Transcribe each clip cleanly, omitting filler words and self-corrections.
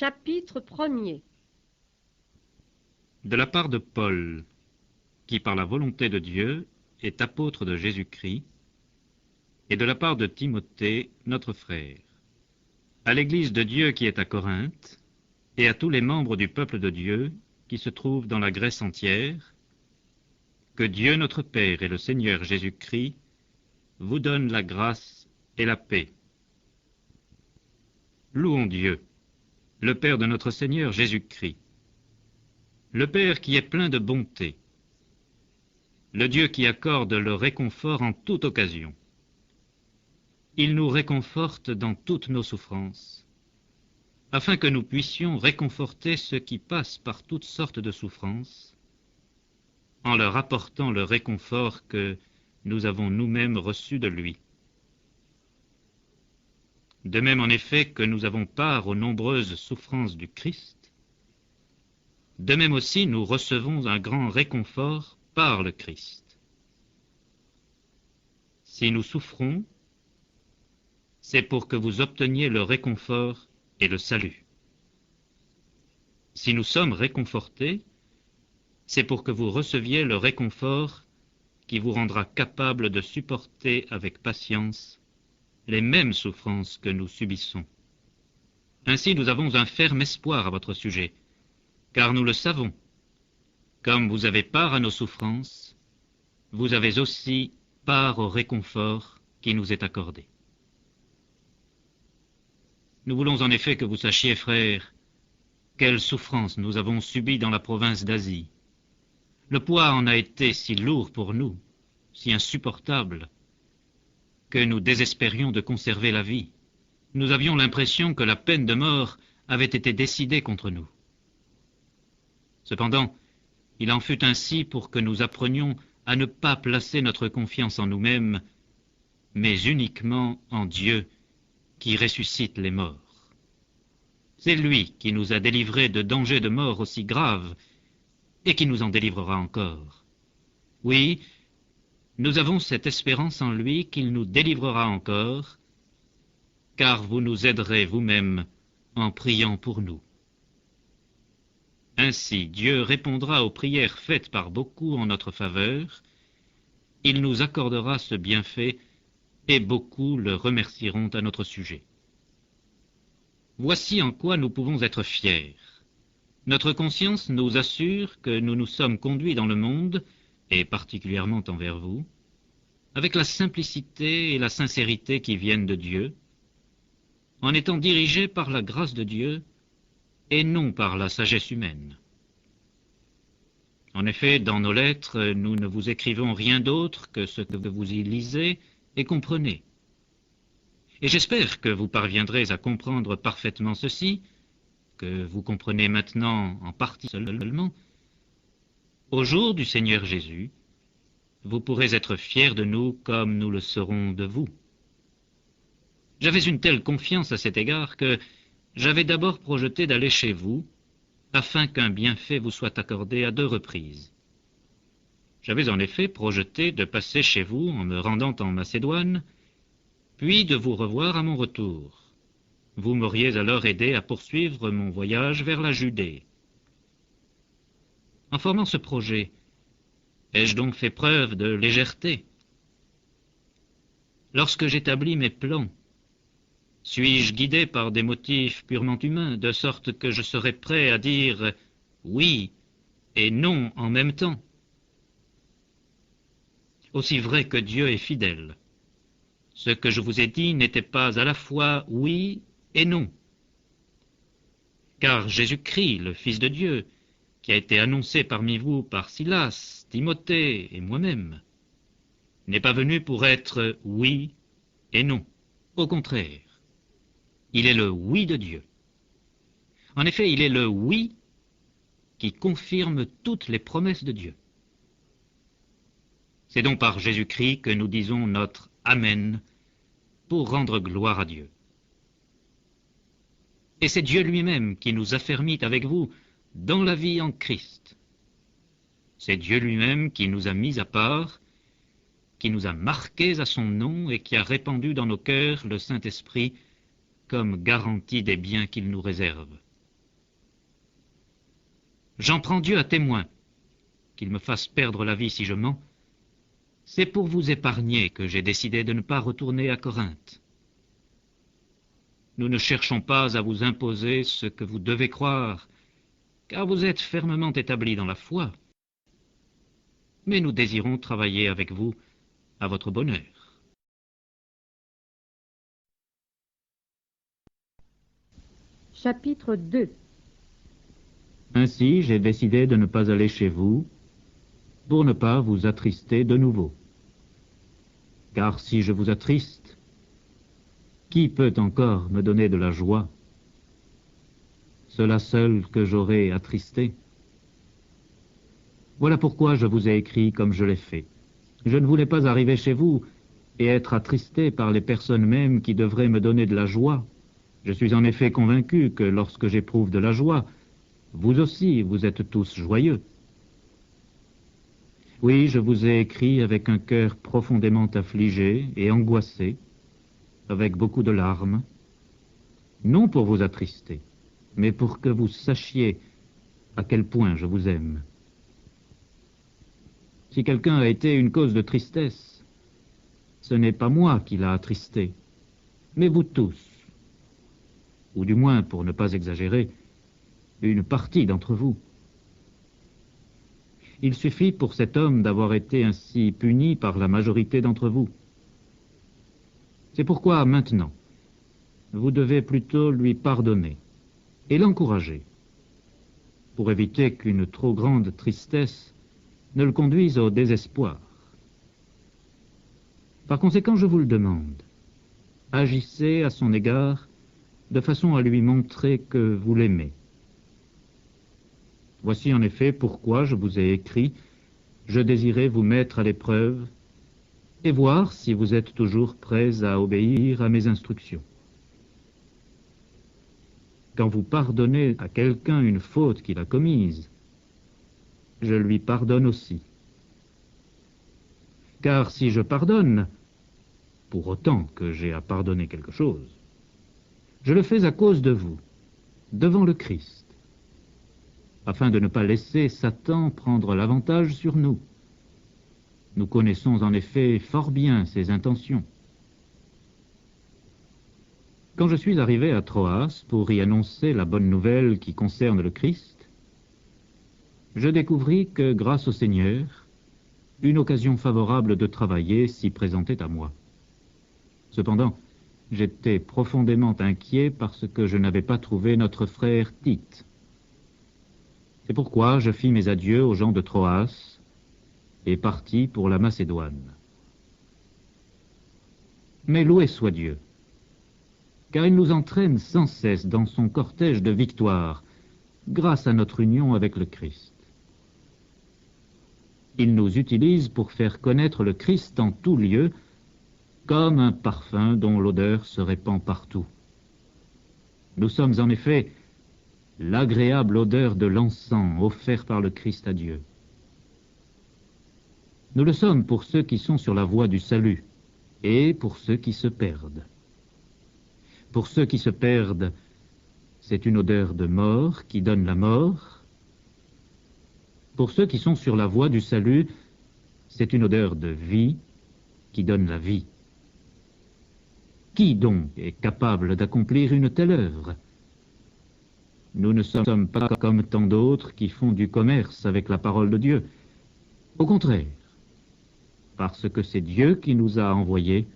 Chapitre 1er. De la part de Paul, qui par la volonté de Dieu est apôtre de Jésus-Christ, et de la part de Timothée, notre frère, à l'Église de Dieu qui est à Corinthe, et à tous les membres du peuple de Dieu qui se trouvent dans la Grèce entière, que Dieu notre Père et le Seigneur Jésus-Christ vous donnent la grâce et la paix. Louons Dieu, le Père de notre Seigneur Jésus-Christ, le Père qui est plein de bonté, le Dieu qui accorde le réconfort en toute occasion. Il nous réconforte dans toutes nos souffrances, afin que nous puissions réconforter ceux qui passent par toutes sortes de souffrances, en leur apportant le réconfort que nous avons nous-mêmes reçu de lui. De même en effet que nous avons part aux nombreuses souffrances du Christ, de même aussi nous recevons un grand réconfort par le Christ. Si nous souffrons, c'est pour que vous obteniez le réconfort et le salut. Si nous sommes réconfortés, c'est pour que vous receviez le réconfort qui vous rendra capable de supporter avec patience les mêmes souffrances que nous subissons. Ainsi nous avons un ferme espoir à votre sujet, car nous le savons. Comme vous avez part à nos souffrances, vous avez aussi part au réconfort qui nous est accordé. Nous voulons en effet que vous sachiez, frères, quelles souffrances nous avons subies dans la province d'Asie. Le poids en a été si lourd pour nous, si insupportable, que nous désespérions de conserver la vie. Nous avions l'impression que la peine de mort avait été décidée contre nous. Cependant, il en fut ainsi pour que nous apprenions à ne pas placer notre confiance en nous-mêmes, mais uniquement en Dieu qui ressuscite les morts. C'est lui qui nous a délivrés de dangers de mort aussi graves et qui nous en délivrera encore. Oui, nous avons cette espérance en lui qu'il nous délivrera encore, car vous nous aiderez vous-même en priant pour nous. Ainsi, Dieu répondra aux prières faites par beaucoup en notre faveur, il nous accordera ce bienfait et beaucoup le remercieront à notre sujet. Voici en quoi nous pouvons être fiers. Notre conscience nous assure que nous nous sommes conduits dans le monde, et particulièrement envers vous, avec la simplicité et la sincérité qui viennent de Dieu, en étant dirigés par la grâce de Dieu et non par la sagesse humaine. En effet, dans nos lettres, nous ne vous écrivons rien d'autre que ce que vous y lisez et comprenez. Et j'espère que vous parviendrez à comprendre parfaitement ceci, que vous comprenez maintenant en partie seulement. Au jour du Seigneur Jésus, vous pourrez être fiers de nous comme nous le serons de vous. J'avais une telle confiance à cet égard que j'avais d'abord projeté d'aller chez vous, afin qu'un bienfait vous soit accordé à 2 reprises. J'avais en effet projeté de passer chez vous en me rendant en Macédoine, puis de vous revoir à mon retour. Vous m'auriez alors aidé à poursuivre mon voyage vers la Judée. En formant ce projet, ai-je donc fait preuve de légèreté? Lorsque j'établis mes plans, suis-je guidé par des motifs purement humains, de sorte que je serai prêt à dire oui et non en même temps? Aussi vrai que Dieu est fidèle, ce que je vous ai dit n'était pas à la fois oui et non. Car Jésus-Christ, le Fils de Dieu, qui a été annoncé parmi vous par Silas, Timothée et moi-même, n'est pas venu pour être oui et non. Au contraire, il est le oui de Dieu. En effet, il est le oui qui confirme toutes les promesses de Dieu. C'est donc par Jésus-Christ que nous disons notre Amen pour rendre gloire à Dieu. Et c'est Dieu lui-même qui nous affermit avec vous dans la vie en Christ. C'est Dieu lui-même qui nous a mis à part, qui nous a marqués à son nom et qui a répandu dans nos cœurs le Saint-Esprit comme garantie des biens qu'il nous réserve. j'en prends Dieu à témoin, qu'il me fasse perdre la vie si je mens, c'est pour vous épargner que j'ai décidé de ne pas retourner à Corinthe. Nous ne cherchons pas à vous imposer ce que vous devez croire, car vous êtes fermement établis dans la foi. Mais nous désirons travailler avec vous à votre bonheur. Chapitre 2. Ainsi, j'ai décidé de ne pas aller chez vous, pour ne pas vous attrister de nouveau. Car si je vous attriste, qui peut encore me donner de la joie? Cela seul que j'aurai attristé. Voilà pourquoi je vous ai écrit comme je l'ai fait. Je ne voulais pas arriver chez vous et être attristé par les personnes mêmes qui devraient me donner de la joie. Je suis en effet convaincu que lorsque j'éprouve de la joie, vous aussi, vous êtes tous joyeux. Oui, je vous ai écrit avec un cœur profondément affligé et angoissé, avec beaucoup de larmes, non pour vous attrister, mais pour que vous sachiez à quel point je vous aime. Si quelqu'un a été une cause de tristesse, ce n'est pas moi qui l'a attristé, mais vous tous, ou du moins, pour ne pas exagérer, une partie d'entre vous. Il suffit pour cet homme d'avoir été ainsi puni par la majorité d'entre vous. C'est pourquoi, maintenant, vous devez plutôt lui pardonner et l'encourager, pour éviter qu'une trop grande tristesse ne le conduise au désespoir. Par conséquent, je vous le demande, agissez à son égard de façon à lui montrer que vous l'aimez. Voici en effet pourquoi je vous ai écrit. Je désirais vous mettre à l'épreuve et voir si vous êtes toujours prêts à obéir à mes instructions. Quand vous pardonnez à quelqu'un une faute qu'il a commise, je lui pardonne aussi. Car si je pardonne, pour autant que j'ai à pardonner quelque chose, je le fais à cause de vous, devant le Christ, afin de ne pas laisser Satan prendre l'avantage sur nous. Nous connaissons en effet fort bien ses intentions. Quand je suis arrivé à Troas pour y annoncer la bonne nouvelle qui concerne le Christ, je découvris que, grâce au Seigneur, une occasion favorable de travailler s'y présentait à moi. Cependant, j'étais profondément inquiet parce que je n'avais pas trouvé notre frère Tite. C'est pourquoi je fis mes adieux aux gens de Troas et partis pour la Macédoine. Mais loué soit Dieu, car il nous entraîne sans cesse dans son cortège de victoires, grâce à notre union avec le Christ. Il nous utilise pour faire connaître le Christ en tout lieu, comme un parfum dont l'odeur se répand partout. Nous sommes en effet l'agréable odeur de l'encens offert par le Christ à Dieu. Nous le sommes pour ceux qui sont sur la voie du salut et pour ceux qui se perdent. Pour ceux qui se perdent, c'est une odeur de mort qui donne la mort. Pour ceux qui sont sur la voie du salut, c'est une odeur de vie qui donne la vie. Qui donc est capable d'accomplir une telle œuvre? Nous ne sommes pas comme tant d'autres qui font du commerce avec la parole de Dieu. Au contraire, parce que c'est Dieu qui nous a envoyés,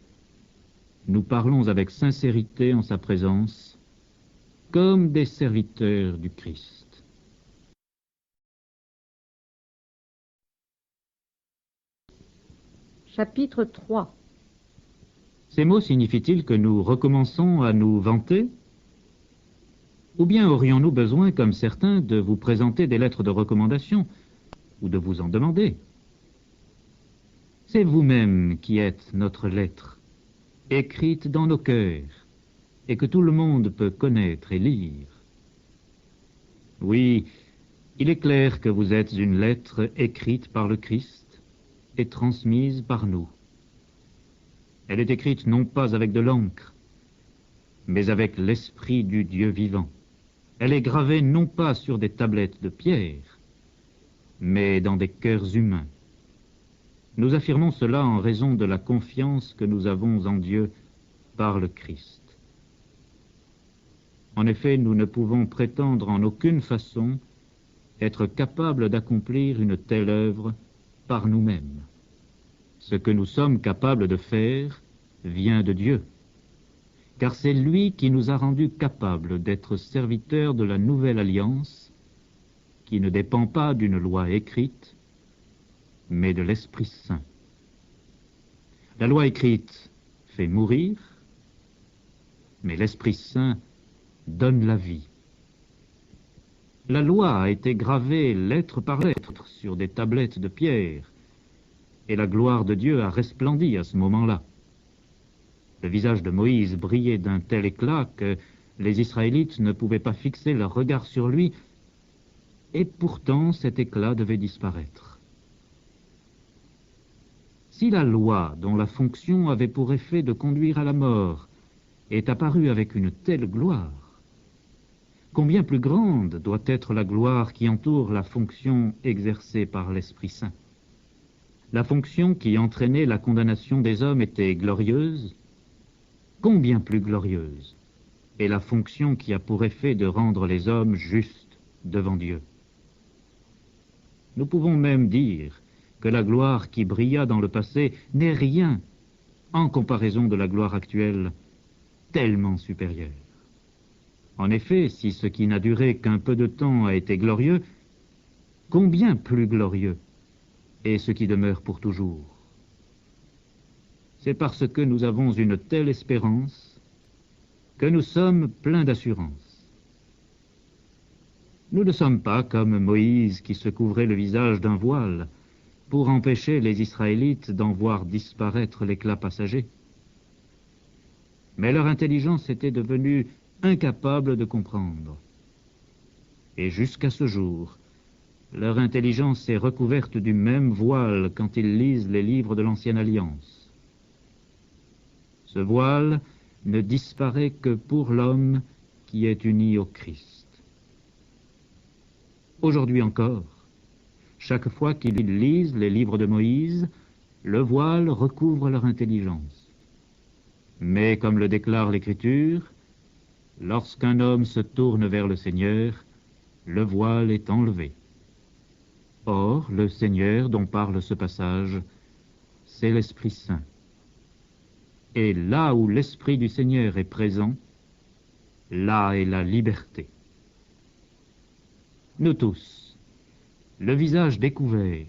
nous parlons avec sincérité en sa présence, comme des serviteurs du Christ. Chapitre 3. Ces mots signifient-ils que nous recommençons à nous vanter? Ou bien aurions-nous besoin, comme certains, de vous présenter des lettres de recommandation, ou de vous en demander? C'est vous-même qui êtes notre lettre, écrite dans nos cœurs, et que tout le monde peut connaître et lire. Oui, il est clair que vous êtes une lettre écrite par le Christ et transmise par nous. Elle est écrite non pas avec de l'encre, mais avec l'esprit du Dieu vivant. Elle est gravée non pas sur des tablettes de pierre, mais dans des cœurs humains. Nous affirmons cela en raison de la confiance que nous avons en Dieu par le Christ. En effet, nous ne pouvons prétendre en aucune façon être capables d'accomplir une telle œuvre par nous-mêmes. Ce que nous sommes capables de faire vient de Dieu, car c'est lui qui nous a rendus capables d'être serviteurs de la nouvelle alliance, qui ne dépend pas d'une loi écrite, mais de l'Esprit Saint. La loi écrite fait mourir, mais l'Esprit Saint donne la vie. La loi a été gravée lettre par lettre sur des tablettes de pierre, et la gloire de Dieu a resplendi à ce moment-là. Le visage de Moïse brillait d'un tel éclat que les Israélites ne pouvaient pas fixer leur regard sur lui, et pourtant cet éclat devait disparaître. Si la loi, dont la fonction avait pour effet de conduire à la mort, est apparue avec une telle gloire, combien plus grande doit être la gloire qui entoure la fonction exercée par l'Esprit Saint. La fonction qui entraînait la condamnation des hommes était glorieuse. Combien plus glorieuse est la fonction qui a pour effet de rendre les hommes justes devant Dieu. Nous pouvons même dire que la gloire qui brilla dans le passé n'est rien en comparaison de la gloire actuelle, tellement supérieure. En effet, si ce qui n'a duré qu'un peu de temps a été glorieux, combien plus glorieux est ce qui demeure pour toujours. C'est parce que nous avons une telle espérance que nous sommes pleins d'assurance. Nous ne sommes pas comme Moïse qui se couvrait le visage d'un voile pour empêcher les Israélites d'en voir disparaître l'éclat passager. Mais leur intelligence était devenue incapable de comprendre. Et jusqu'à ce jour, leur intelligence est recouverte du même voile quand ils lisent les livres de l'Ancienne Alliance. Ce voile ne disparaît que pour l'homme qui est uni au Christ. Aujourd'hui encore, chaque fois qu'ils lisent les livres de Moïse, le voile recouvre leur intelligence. Mais comme le déclare l'Écriture, lorsqu'un homme se tourne vers le Seigneur, le voile est enlevé. Or, le Seigneur dont parle ce passage, c'est l'Esprit Saint. Et là où l'Esprit du Seigneur est présent, là est la liberté. Nous tous, le visage découvert,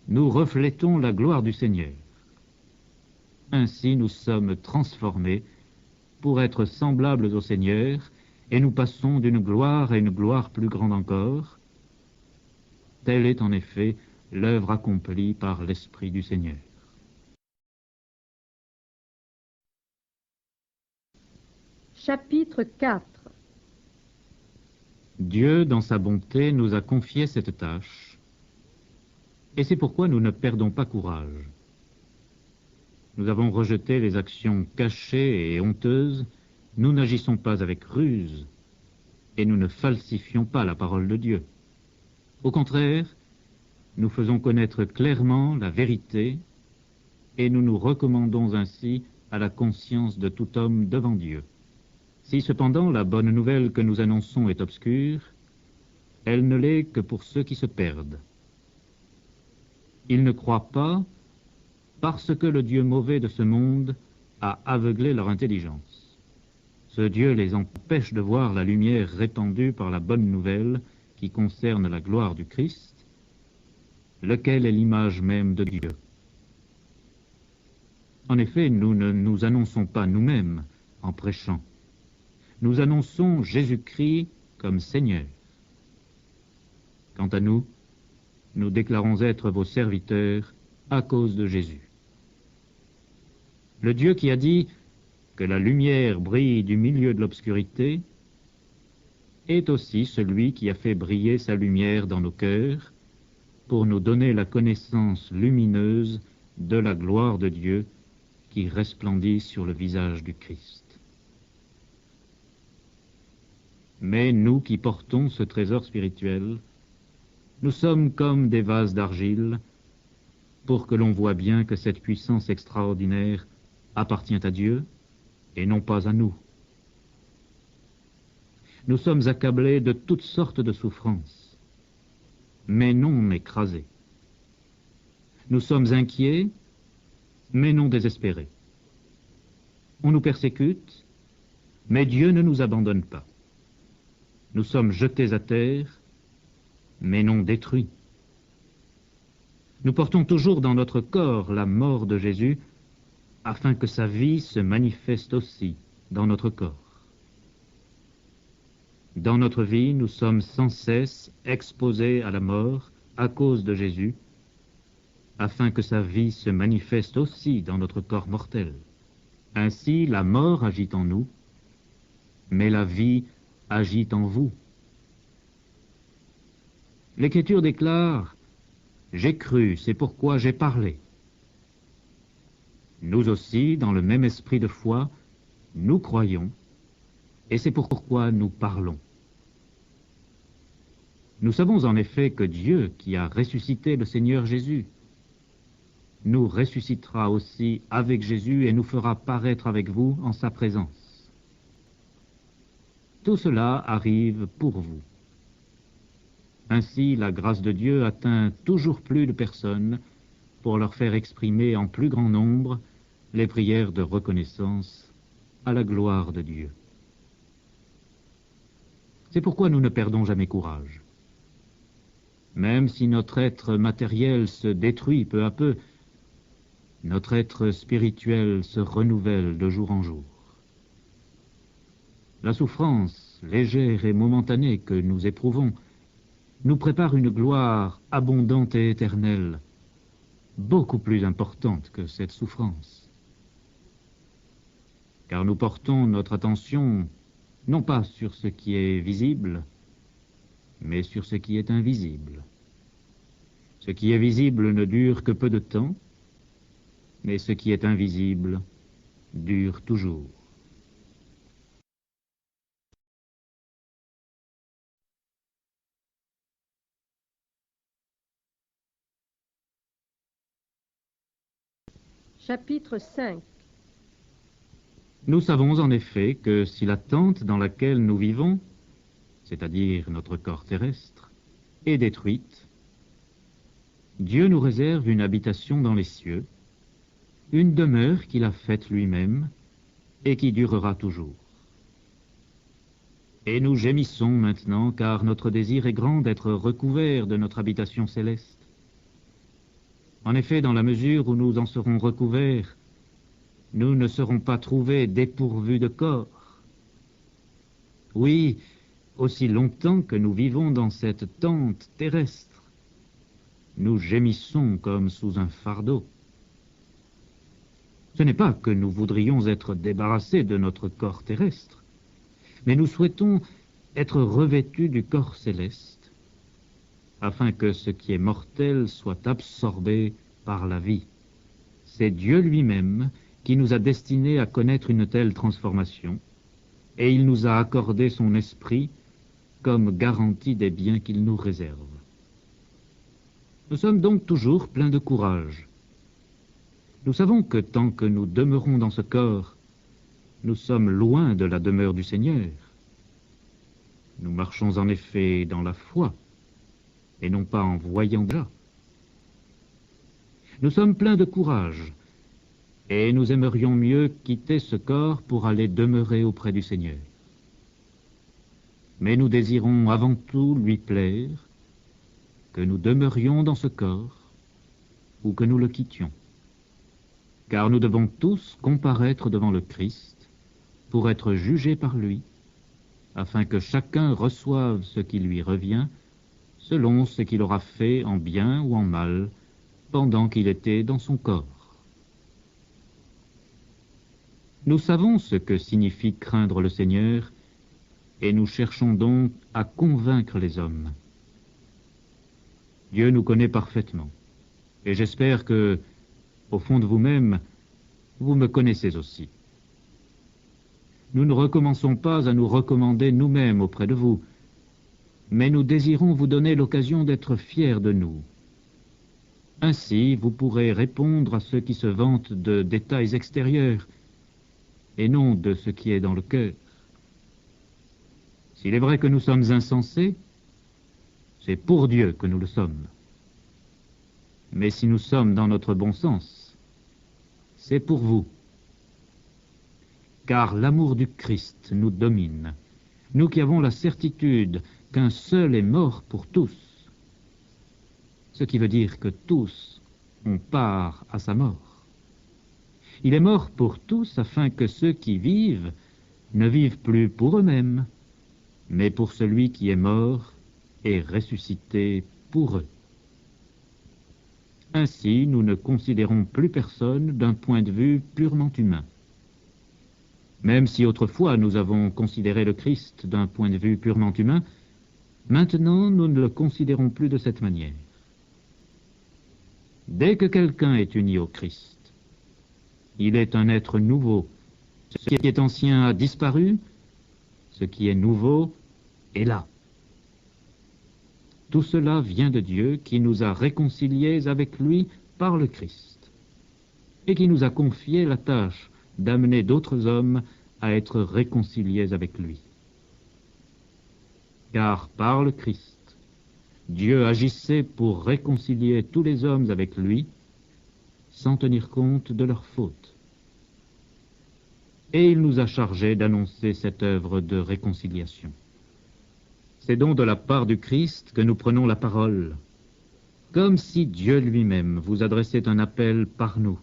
nous reflétons la gloire du Seigneur. Ainsi nous sommes transformés pour être semblables au Seigneur, et nous passons d'une gloire à une gloire plus grande encore. Telle est en effet l'œuvre accomplie par l'Esprit du Seigneur. Chapitre 4. Dieu, dans sa bonté, nous a confié cette tâche, et c'est pourquoi nous ne perdons pas courage. Nous avons rejeté les actions cachées et honteuses, nous n'agissons pas avec ruse, et nous ne falsifions pas la parole de Dieu. Au contraire, nous faisons connaître clairement la vérité, et nous nous recommandons ainsi à la conscience de tout homme devant Dieu. Si cependant la bonne nouvelle que nous annonçons est obscure, elle ne l'est que pour ceux qui se perdent. Ils ne croient pas parce que le Dieu mauvais de ce monde a aveuglé leur intelligence. Ce Dieu les empêche de voir la lumière répandue par la bonne nouvelle qui concerne la gloire du Christ, lequel est l'image même de Dieu. En effet, nous ne nous annonçons pas nous-mêmes en prêchant. Nous annonçons Jésus-Christ comme Seigneur. Quant à nous, nous déclarons être vos serviteurs à cause de Jésus. Le Dieu qui a dit que la lumière brille du milieu de l'obscurité est aussi celui qui a fait briller sa lumière dans nos cœurs pour nous donner la connaissance lumineuse de la gloire de Dieu qui resplendit sur le visage du Christ. Mais nous qui portons ce trésor spirituel, Nous sommes comme des vases d'argile, pour que l'on voie bien que cette puissance extraordinaire appartient à Dieu et non pas à nous. Nous sommes accablés de toutes sortes de souffrances, mais non écrasés. Nous sommes inquiets, mais non désespérés. On nous persécute, mais Dieu ne nous abandonne pas. Nous sommes jetés à terre, mais non détruits. Nous portons toujours dans notre corps la mort de Jésus, afin que sa vie se manifeste aussi dans notre corps. Dans notre vie, nous sommes sans cesse exposés à la mort à cause de Jésus, afin que sa vie se manifeste aussi dans notre corps mortel. Ainsi, la mort agit en nous, mais la vie agit en vous. L'Écriture déclare « J'ai cru, c'est pourquoi j'ai parlé ». Nous aussi, dans le même esprit de foi, nous croyons, et c'est pourquoi nous parlons. Nous savons en effet que Dieu, qui a ressuscité le Seigneur Jésus, nous ressuscitera aussi avec Jésus et nous fera paraître avec vous en sa présence. Tout cela arrive pour vous. Ainsi, la grâce de Dieu atteint toujours plus de personnes pour leur faire exprimer en plus grand nombre les prières de reconnaissance à la gloire de Dieu. C'est pourquoi nous ne perdons jamais courage. Même si notre être matériel se détruit peu à peu, notre être spirituel se renouvelle de jour en jour. La souffrance légère et momentanée que nous éprouvons nous prépare une gloire abondante et éternelle, beaucoup plus importante que cette souffrance. Car nous portons notre attention non pas sur ce qui est visible, mais sur ce qui est invisible. Ce qui est visible ne dure que peu de temps, mais ce qui est invisible dure toujours. Chapitre 5. Nous savons en effet que si la tente dans laquelle nous vivons, c'est-à-dire notre corps terrestre, est détruite, Dieu nous réserve une habitation dans les cieux, une demeure qu'il a faite lui-même et qui durera toujours. Et nous gémissons maintenant, car notre désir est grand d'être recouvert de notre habitation céleste. En effet, dans la mesure où nous en serons recouverts, nous ne serons pas trouvés dépourvus de corps. Oui, aussi longtemps que nous vivons dans cette tente terrestre, nous gémissons comme sous un fardeau. Ce n'est pas que nous voudrions être débarrassés de notre corps terrestre, mais nous souhaitons être revêtus du corps céleste, afin que ce qui est mortel soit absorbé par la vie. C'est Dieu lui-même qui nous a destinés à connaître une telle transformation, et il nous a accordé son esprit comme garantie des biens qu'il nous réserve. Nous sommes donc toujours pleins de courage. Nous savons que tant que nous demeurons dans ce corps, nous sommes loin de la demeure du Seigneur. Nous marchons en effet dans la foi, et non pas en voyant déjà. Nous sommes pleins de courage, et nous aimerions mieux quitter ce corps pour aller demeurer auprès du Seigneur. Mais nous désirons avant tout lui plaire, que nous demeurions dans ce corps, ou que nous le quittions. Car nous devons tous comparaître devant le Christ pour être jugés par lui, afin que chacun reçoive ce qui lui revient, selon ce qu'il aura fait en bien ou en mal, pendant qu'il était dans son corps. Nous savons ce que signifie craindre le Seigneur, et nous cherchons donc à convaincre les hommes. Dieu nous connaît parfaitement, et j'espère que, au fond de vous-même, vous me connaissez aussi. Nous ne recommençons pas à nous recommander nous-mêmes auprès de vous, mais nous désirons vous donner l'occasion d'être fiers de nous. Ainsi, vous pourrez répondre à ceux qui se vantent de détails extérieurs, et non de ce qui est dans le cœur. S'il est vrai que nous sommes insensés, c'est pour Dieu que nous le sommes. Mais si nous sommes dans notre bon sens, c'est pour vous. Car l'amour du Christ nous domine, nous qui avons la certitude qu'un seul est mort pour tous, ce qui veut dire que tous ont part à sa mort. Il est mort pour tous afin que ceux qui vivent ne vivent plus pour eux-mêmes, mais pour celui qui est mort et ressuscité pour eux. Ainsi, nous ne considérons plus personne d'un point de vue purement humain. Même si autrefois nous avons considéré le Christ d'un point de vue purement humain, maintenant nous ne le considérons plus de cette manière. Dès que quelqu'un est uni au Christ, il est un être nouveau. Ce qui est ancien a disparu, ce qui est nouveau est là. Tout cela vient de Dieu qui nous a réconciliés avec lui par le Christ et qui nous a confié la tâche d'amener d'autres hommes à être réconciliés avec lui. Car par le Christ, Dieu agissait pour réconcilier tous les hommes avec lui, sans tenir compte de leurs fautes. Et il nous a chargés d'annoncer cette œuvre de réconciliation. C'est donc de la part du Christ que nous prenons la parole, comme si Dieu lui-même vous adressait un appel par nous.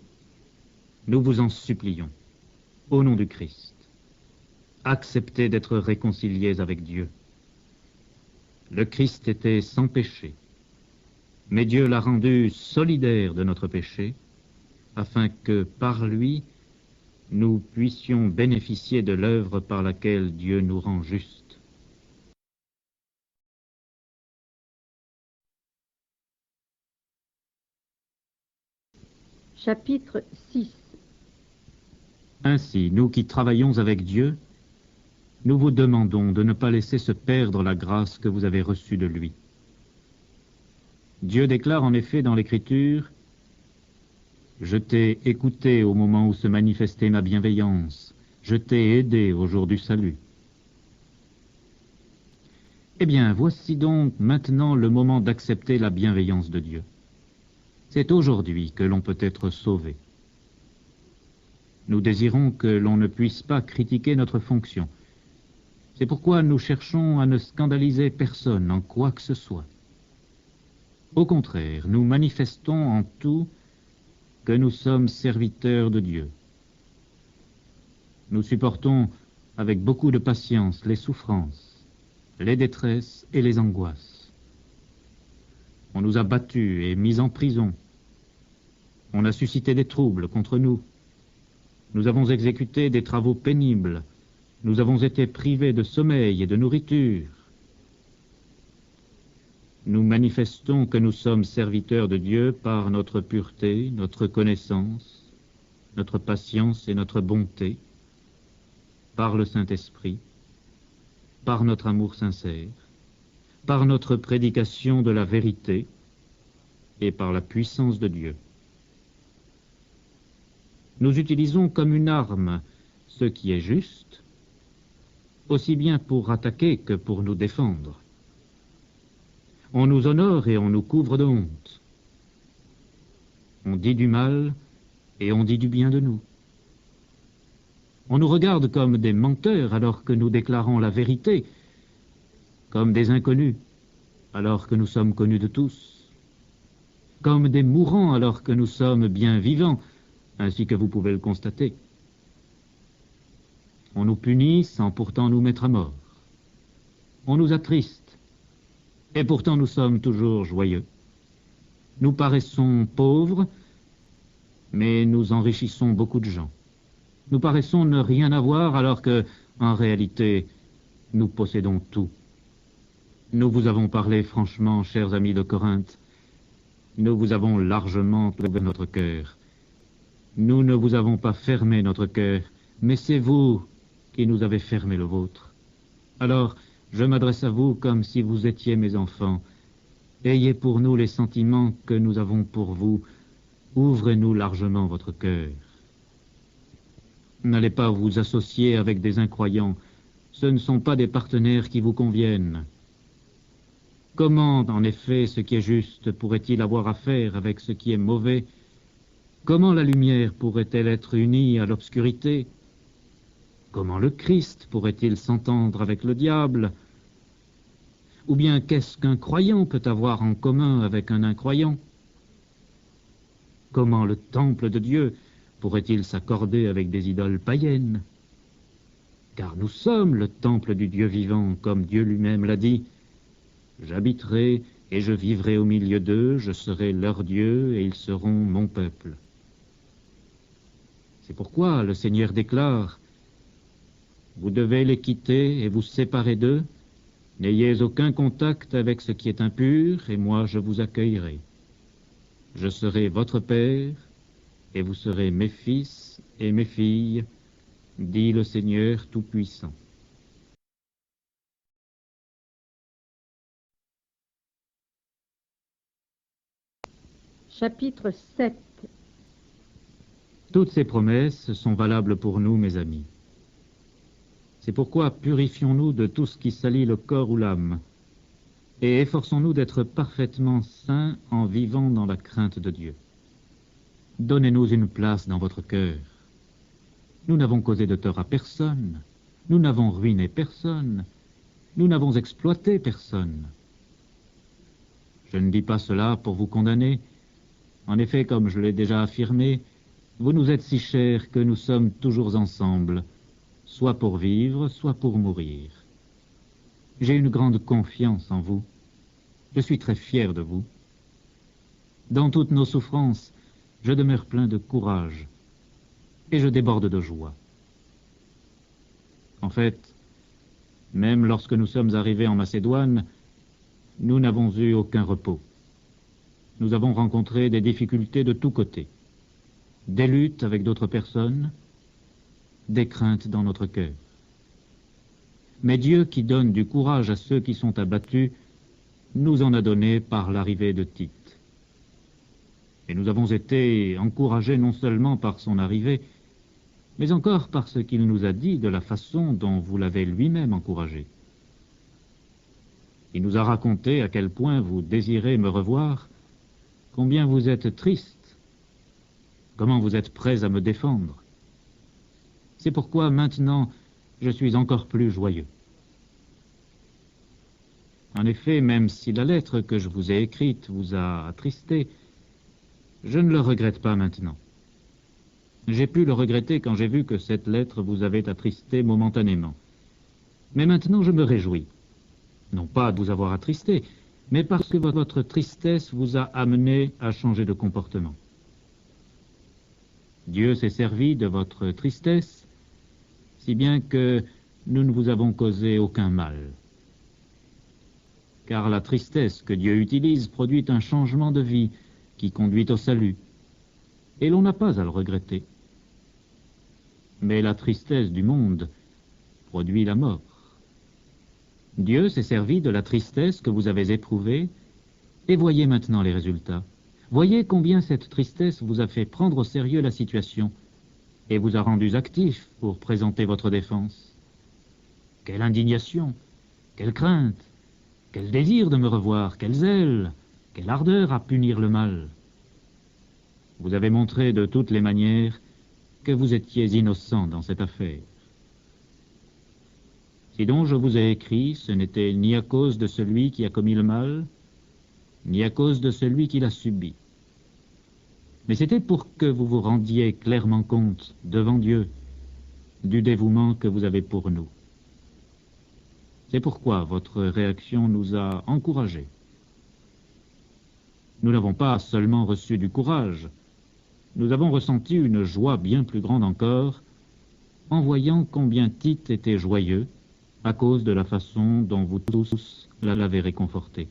Nous vous en supplions, au nom du Christ, acceptez d'être réconciliés avec Dieu. Le Christ était sans péché, mais Dieu l'a rendu solidaire de notre péché, afin que par lui, nous puissions bénéficier de l'œuvre par laquelle Dieu nous rend justes. Chapitre 6. Ainsi, nous qui travaillons avec Dieu, nous vous demandons de ne pas laisser se perdre la grâce que vous avez reçue de lui. Dieu déclare en effet dans l'Écriture « Je t'ai écouté au moment où se manifestait ma bienveillance, je t'ai aidé au jour du salut. » Eh bien, voici donc maintenant le moment d'accepter la bienveillance de Dieu. C'est aujourd'hui que l'on peut être sauvé. Nous désirons que l'on ne puisse pas critiquer notre fonction. C'est pourquoi nous cherchons à ne scandaliser personne en quoi que ce soit. Au contraire, nous manifestons en tout que nous sommes serviteurs de Dieu. Nous supportons avec beaucoup de patience les souffrances, les détresses et les angoisses. On nous a battus et mis en prison. On a suscité des troubles contre nous. Nous avons exécuté des travaux pénibles. Nous avons été privés de sommeil et de nourriture. Nous manifestons que nous sommes serviteurs de Dieu par notre pureté, notre connaissance, notre patience et notre bonté, par le Saint-Esprit, par notre amour sincère, par notre prédication de la vérité et par la puissance de Dieu. Nous utilisons comme une arme ce qui est juste, aussi bien pour attaquer que pour nous défendre. On nous honore et on nous couvre de honte. On dit du mal et on dit du bien de nous. On nous regarde comme des menteurs alors que nous déclarons la vérité, comme des inconnus alors que nous sommes connus de tous, comme des mourants alors que nous sommes bien vivants, ainsi que vous pouvez le constater. On nous punit sans pourtant nous mettre à mort. On nous attriste, et pourtant nous sommes toujours joyeux. Nous paraissons pauvres, mais nous enrichissons beaucoup de gens. Nous paraissons ne rien avoir alors que, en réalité, nous possédons tout. Nous vous avons parlé franchement, chers amis de Corinthe. Nous vous avons largement ouvert notre cœur. Nous ne vous avons pas fermé notre cœur, mais c'est vous qui nous avez fermé le vôtre. Alors, je m'adresse à vous comme si vous étiez mes enfants. Ayez pour nous les sentiments que nous avons pour vous. Ouvrez-nous largement votre cœur. N'allez pas vous associer avec des incroyants. Ce ne sont pas des partenaires qui vous conviennent. Comment, en effet, ce qui est juste pourrait-il avoir affaire avec ce qui est mauvais? Comment la lumière pourrait-elle être unie à l'obscurité? Comment le Christ pourrait-il s'entendre avec le diable? Ou bien qu'est-ce qu'un croyant peut avoir en commun avec un incroyant? Comment le temple de Dieu pourrait-il s'accorder avec des idoles païennes? Car nous sommes le temple du Dieu vivant, comme Dieu lui-même l'a dit. J'habiterai et je vivrai au milieu d'eux, je serai leur Dieu et ils seront mon peuple. C'est pourquoi le Seigneur déclare: vous devez les quitter et vous séparer d'eux. N'ayez aucun contact avec ce qui est impur, et moi je vous accueillerai. Je serai votre Père, et vous serez mes fils et mes filles, dit le Seigneur Tout-Puissant. Chapitre 7. Toutes ces promesses sont valables pour nous, mes amis. C'est pourquoi purifions-nous de tout ce qui salit le corps ou l'âme, et efforçons-nous d'être parfaitement saints en vivant dans la crainte de Dieu. Donnez-nous une place dans votre cœur. Nous n'avons causé de tort à personne, nous n'avons ruiné personne, nous n'avons exploité personne. Je ne dis pas cela pour vous condamner. En effet, comme je l'ai déjà affirmé, vous nous êtes si chers que nous sommes toujours ensemble, soit pour vivre, soit pour mourir. J'ai une grande confiance en vous. Je suis très fier de vous. Dans toutes nos souffrances, je demeure plein de courage et je déborde de joie. En fait, même lorsque nous sommes arrivés en Macédoine, nous n'avons eu aucun repos. Nous avons rencontré des difficultés de tous côtés, des luttes avec d'autres personnes, des craintes dans notre cœur. Mais Dieu, qui donne du courage à ceux qui sont abattus, nous en a donné par l'arrivée de Tite. Et nous avons été encouragés non seulement par son arrivée, mais encore par ce qu'il nous a dit de la façon dont vous l'avez lui-même encouragé. Il nous a raconté à quel point vous désirez me revoir, combien vous êtes triste, comment vous êtes prêts à me défendre. C'est pourquoi maintenant je suis encore plus joyeux. En effet, même si la lettre que je vous ai écrite vous a attristé, je ne le regrette pas maintenant. J'ai pu le regretter quand j'ai vu que cette lettre vous avait attristé momentanément. Mais maintenant je me réjouis, non pas de vous avoir attristé, mais parce que votre tristesse vous a amené à changer de comportement. Dieu s'est servi de votre tristesse, si bien que nous ne vous avons causé aucun mal. Car la tristesse que Dieu utilise produit un changement de vie qui conduit au salut, et l'on n'a pas à le regretter. Mais la tristesse du monde produit la mort. Dieu s'est servi de la tristesse que vous avez éprouvée, et voyez maintenant les résultats. Voyez combien cette tristesse vous a fait prendre au sérieux la situation, et vous a rendus actifs pour présenter votre défense. Quelle indignation, quelle crainte, quel désir de me revoir, quel zèle, quelle ardeur à punir le mal. Vous avez montré de toutes les manières que vous étiez innocent dans cette affaire. Si donc je vous ai écrit, ce n'était ni à cause de celui qui a commis le mal, ni à cause de celui qui l'a subi. Mais c'était pour que vous vous rendiez clairement compte, devant Dieu, du dévouement que vous avez pour nous. C'est pourquoi votre réaction nous a encouragés. Nous n'avons pas seulement reçu du courage, nous avons ressenti une joie bien plus grande encore en voyant combien Tite était joyeux à cause de la façon dont vous tous l'avez réconforté.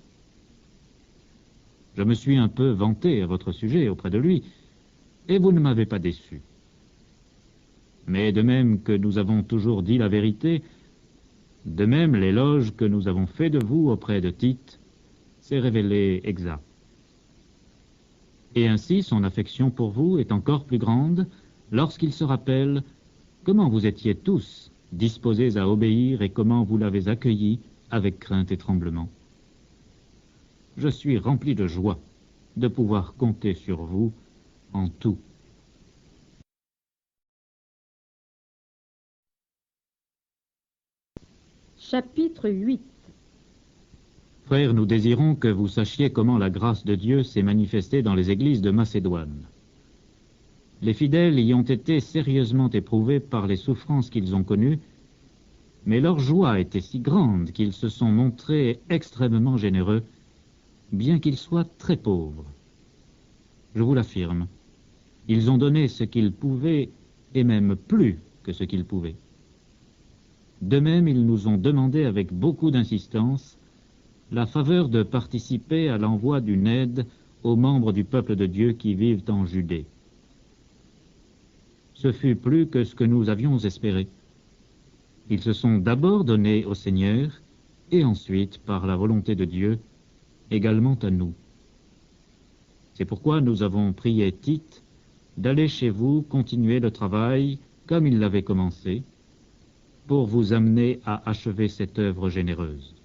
Je me suis un peu vanté à votre sujet auprès de lui, et vous ne m'avez pas déçu. Mais de même que nous avons toujours dit la vérité, De même, l'éloge que nous avons fait de vous auprès de Tite s'est révélé exact. Et ainsi, son affection pour vous est encore plus grande lorsqu'il se rappelle comment vous étiez tous disposés à obéir et comment vous l'avez accueilli avec crainte et tremblement. Je suis rempli de joie de pouvoir compter sur vous en tout. Chapitre 8. Frères, nous désirons que vous sachiez comment la grâce de Dieu s'est manifestée dans les églises de Macédoine. Les fidèles y ont été sérieusement éprouvés par les souffrances qu'ils ont connues, mais leur joie était si grande qu'ils se sont montrés extrêmement généreux, bien qu'ils soient très pauvres. Je vous l'affirme, ils ont donné ce qu'ils pouvaient, et même plus que ce qu'ils pouvaient. De même, ils nous ont demandé avec beaucoup d'insistance la faveur de participer à l'envoi d'une aide aux membres du peuple de Dieu qui vivent en Judée. Ce fut plus que ce que nous avions espéré. Ils se sont d'abord donnés au Seigneur, et ensuite, par la volonté de Dieu, également à nous. C'est pourquoi nous avons prié Tite d'aller chez vous continuer le travail comme il l'avait commencé, pour vous amener à achever cette œuvre généreuse.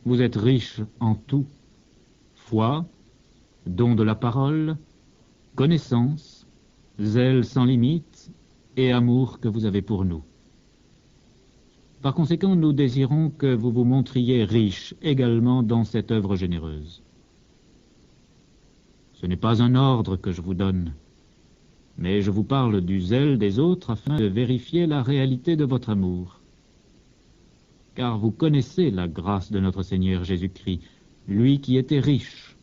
Vous êtes riches en tout, foi, don de la parole, connaissance, zèle sans limite et amour que vous avez pour nous. Par conséquent, nous désirons que vous vous montriez riches également dans cette œuvre généreuse. Ce n'est pas un ordre que je vous donne, mais je vous parle du zèle des autres afin de vérifier la réalité de votre amour. Car vous connaissez la grâce de notre Seigneur Jésus-Christ, lui qui était riche.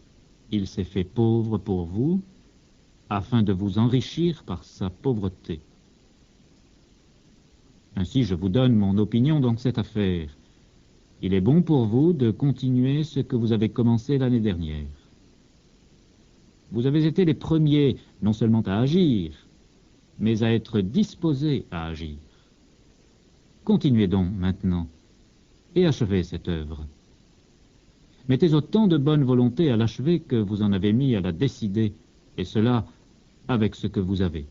Il s'est fait pauvre pour vous, afin de vous enrichir par sa pauvreté. Ainsi, je vous donne mon opinion dans cette affaire. Il est bon pour vous de continuer ce que vous avez commencé l'année dernière. Vous avez été les premiers non seulement à agir, mais à être disposés à agir. Continuez donc maintenant et achevez cette œuvre. Mettez autant de bonne volonté à l'achever que vous en avez mis à la décider, et cela avec ce que vous avez.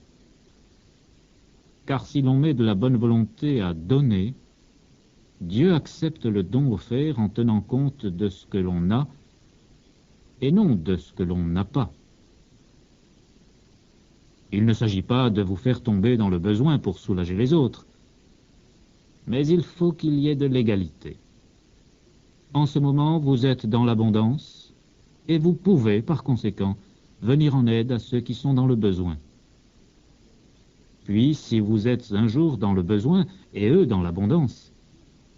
Car si l'on met de la bonne volonté à donner, Dieu accepte le don offert en tenant compte de ce que l'on a et non de ce que l'on n'a pas. Il ne s'agit pas de vous faire tomber dans le besoin pour soulager les autres, mais il faut qu'il y ait de l'égalité. En ce moment, vous êtes dans l'abondance, et vous pouvez, par conséquent, venir en aide à ceux qui sont dans le besoin. Puis, si vous êtes un jour dans le besoin, et eux dans l'abondance,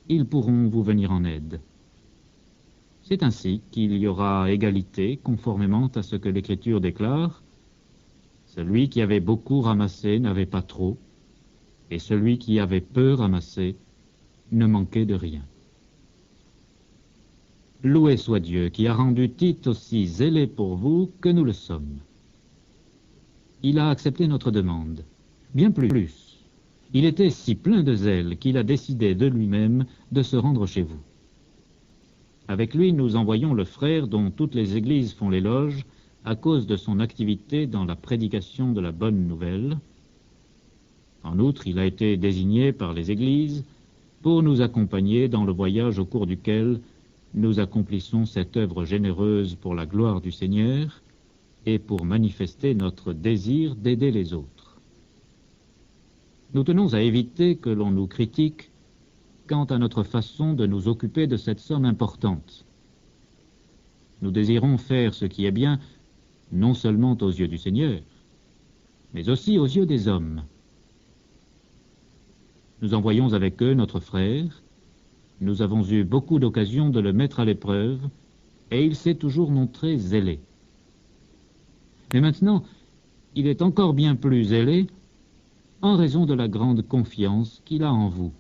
ils pourront vous venir en aide. C'est ainsi qu'il y aura égalité, conformément à ce que l'Écriture déclare. Celui qui avait beaucoup ramassé n'avait pas trop, et celui qui avait peu ramassé ne manquait de rien. Loué soit Dieu qui a rendu Tite aussi zélé pour vous que nous le sommes. Il a accepté notre demande, bien plus. Il était si plein de zèle qu'il a décidé de lui-même de se rendre chez vous. Avec lui, nous envoyons le frère dont toutes les églises font l'éloge à cause de son activité dans la prédication de la bonne nouvelle. En outre, il a été désigné par les églises pour nous accompagner dans le voyage au cours duquel nous accomplissons cette œuvre généreuse pour la gloire du Seigneur et pour manifester notre désir d'aider les autres. Nous tenons à éviter que l'on nous critique quant à notre façon de nous occuper de cette somme importante. Nous désirons faire ce qui est bien, non seulement aux yeux du Seigneur, mais aussi aux yeux des hommes. Nous envoyons avec eux notre frère. Nous avons eu beaucoup d'occasions de le mettre à l'épreuve, et il s'est toujours montré zélé. Mais maintenant, il est encore bien plus zélé en raison de la grande confiance qu'il a en vous.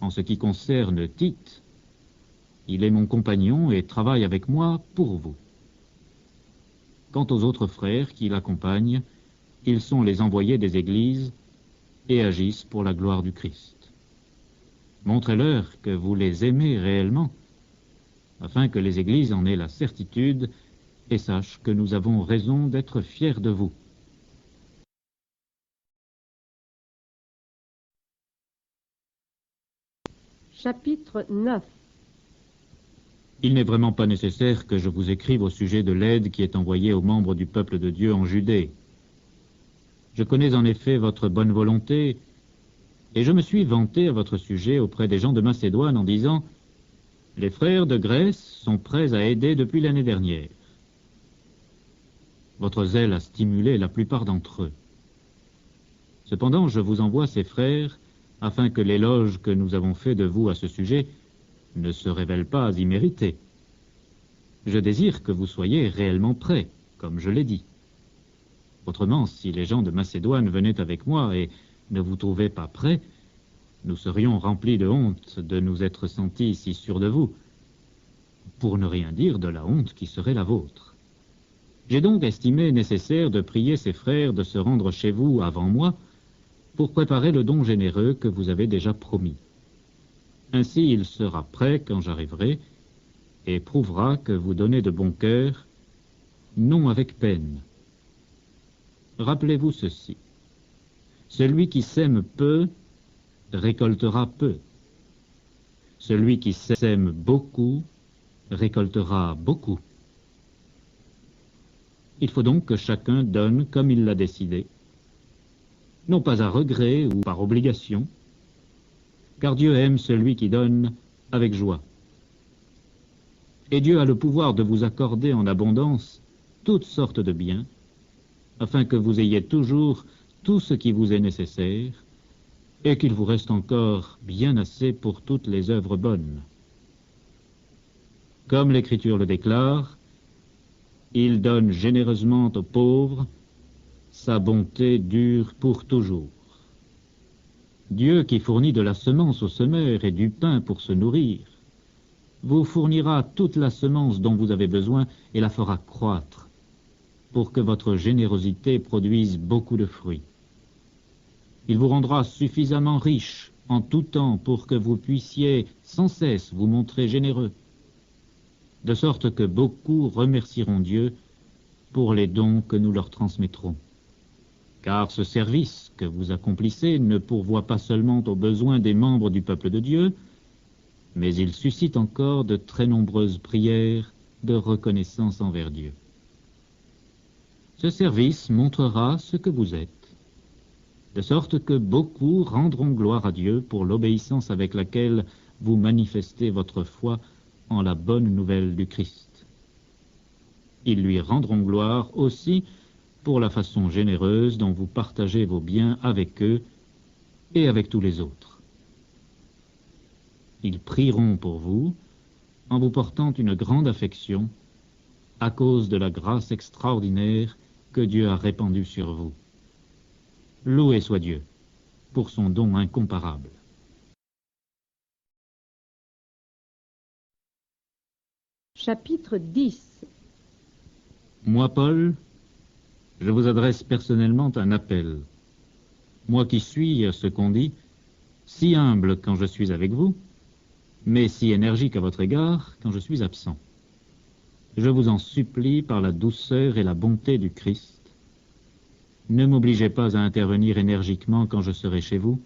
En ce qui concerne Tite, il est mon compagnon et travaille avec moi pour vous. Quant aux autres frères qui l'accompagnent, ils sont les envoyés des églises et agissent pour la gloire du Christ. Montrez-leur que vous les aimez réellement, afin que les églises en aient la certitude et sachent que nous avons raison d'être fiers de vous. Chapitre 9. Il n'est vraiment pas nécessaire que je vous écrive au sujet de l'aide qui est envoyée aux membres du peuple de Dieu en Judée. Je connais en effet votre bonne volonté, et je me suis vanté à votre sujet auprès des gens de Macédoine en disant « Les frères de Grèce sont prêts à aider depuis l'année dernière. » Votre zèle a stimulé la plupart d'entre eux. Cependant, je vous envoie ces frères afin que l'éloge que nous avons fait de vous à ce sujet ne se révèle pas immérité. Je désire que vous soyez réellement prêts, comme je l'ai dit. Autrement, si les gens de Macédoine venaient avec moi et ne vous trouvaient pas prêts, nous serions remplis de honte de nous être sentis si sûrs de vous, pour ne rien dire de la honte qui serait la vôtre. J'ai donc estimé nécessaire de prier ces frères de se rendre chez vous avant moi pour préparer le don généreux que vous avez déjà promis. Ainsi il sera prêt quand j'arriverai et prouvera que vous donnez de bon cœur, non avec peine. Rappelez-vous ceci. Celui qui sème peu récoltera peu. Celui qui sème beaucoup récoltera beaucoup. Il faut donc que chacun donne comme il l'a décidé, non pas à regret ou par obligation, car Dieu aime celui qui donne avec joie. Et Dieu a le pouvoir de vous accorder en abondance toutes sortes de biens, afin que vous ayez toujours tout ce qui vous est nécessaire, et qu'il vous reste encore bien assez pour toutes les œuvres bonnes. Comme l'Écriture le déclare, il donne généreusement aux pauvres, sa bonté dure pour toujours. Dieu qui fournit de la semence au semeur et du pain pour se nourrir, vous fournira toute la semence dont vous avez besoin et la fera croître, pour que votre générosité produise beaucoup de fruits. Il vous rendra suffisamment riche en tout temps pour que vous puissiez sans cesse vous montrer généreux, de sorte que beaucoup remercieront Dieu pour les dons que nous leur transmettrons. Car ce service que vous accomplissez ne pourvoit pas seulement aux besoins des membres du peuple de Dieu, mais il suscite encore de très nombreuses prières de reconnaissance envers Dieu. Ce service montrera ce que vous êtes, de sorte que beaucoup rendront gloire à Dieu pour l'obéissance avec laquelle vous manifestez votre foi en la bonne nouvelle du Christ. Ils lui rendront gloire aussi pour la façon généreuse dont vous partagez vos biens avec eux et avec tous les autres. Ils prieront pour vous en vous portant une grande affection à cause de la grâce extraordinaire que Dieu a répandue sur vous. Loué soit Dieu pour son don incomparable. Chapitre 10. Moi, Paul, je vous adresse personnellement un appel. Moi qui suis, ce qu'on dit, si humble quand je suis avec vous, mais si énergique à votre égard quand je suis absent. Je vous en supplie par la douceur et la bonté du Christ. Ne m'obligez pas à intervenir énergiquement quand je serai chez vous,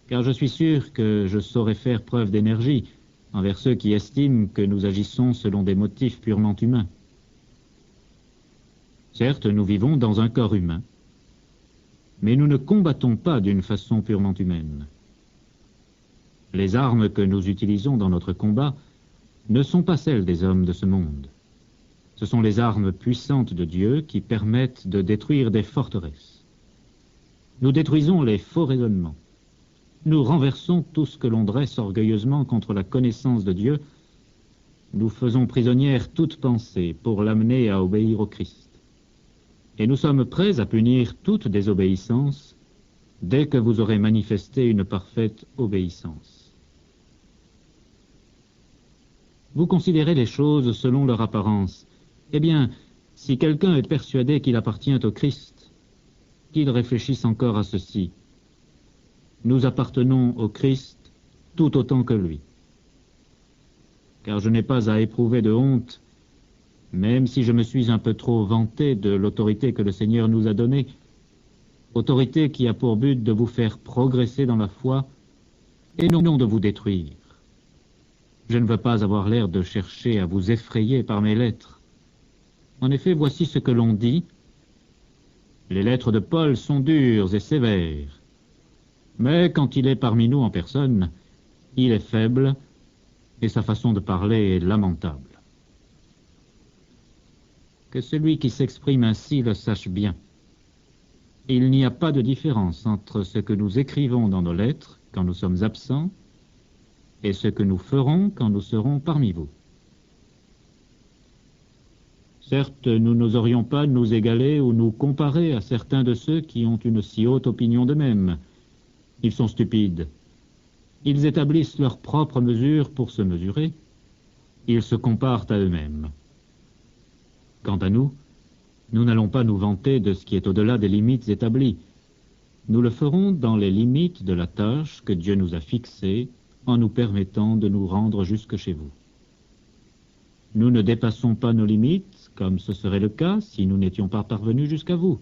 car je suis sûr que je saurai faire preuve d'énergie envers ceux qui estiment que nous agissons selon des motifs purement humains. Certes, nous vivons dans un corps humain, mais nous ne combattons pas d'une façon purement humaine. Les armes que nous utilisons dans notre combat ne sont pas celles des hommes de ce monde. Ce sont les armes puissantes de Dieu qui permettent de détruire des forteresses. Nous détruisons les faux raisonnements. Nous renversons tout ce que l'on dresse orgueilleusement contre la connaissance de Dieu. Nous faisons prisonnière toute pensée pour l'amener à obéir au Christ. Et nous sommes prêts à punir toute désobéissance dès que vous aurez manifesté une parfaite obéissance. Vous considérez les choses selon leur apparence. Eh bien, si quelqu'un est persuadé qu'il appartient au Christ, qu'il réfléchisse encore à ceci. Nous appartenons au Christ tout autant que lui. Car je n'ai pas à éprouver de honte, même si je me suis un peu trop vanté de l'autorité que le Seigneur nous a donnée, autorité qui a pour but de vous faire progresser dans la foi et non de vous détruire. Je ne veux pas avoir l'air de chercher à vous effrayer par mes lettres. En effet, voici ce que l'on dit. Les lettres de Paul sont dures et sévères, mais quand il est parmi nous en personne, il est faible et sa façon de parler est lamentable. Que celui qui s'exprime ainsi le sache bien. Il n'y a pas de différence entre ce que nous écrivons dans nos lettres quand nous sommes absents et ce que nous ferons quand nous serons parmi vous. Certes, nous n'oserions pas nous égaler ou nous comparer à certains de ceux qui ont une si haute opinion d'eux-mêmes. Ils sont stupides. Ils établissent leurs propres mesures pour se mesurer. Ils se comparent à eux-mêmes. Quant à nous, nous n'allons pas nous vanter de ce qui est au-delà des limites établies. Nous le ferons dans les limites de la tâche que Dieu nous a fixée en nous permettant de nous rendre jusque chez vous. Nous ne dépassons pas nos limites, comme ce serait le cas si nous n'étions pas parvenus jusqu'à vous.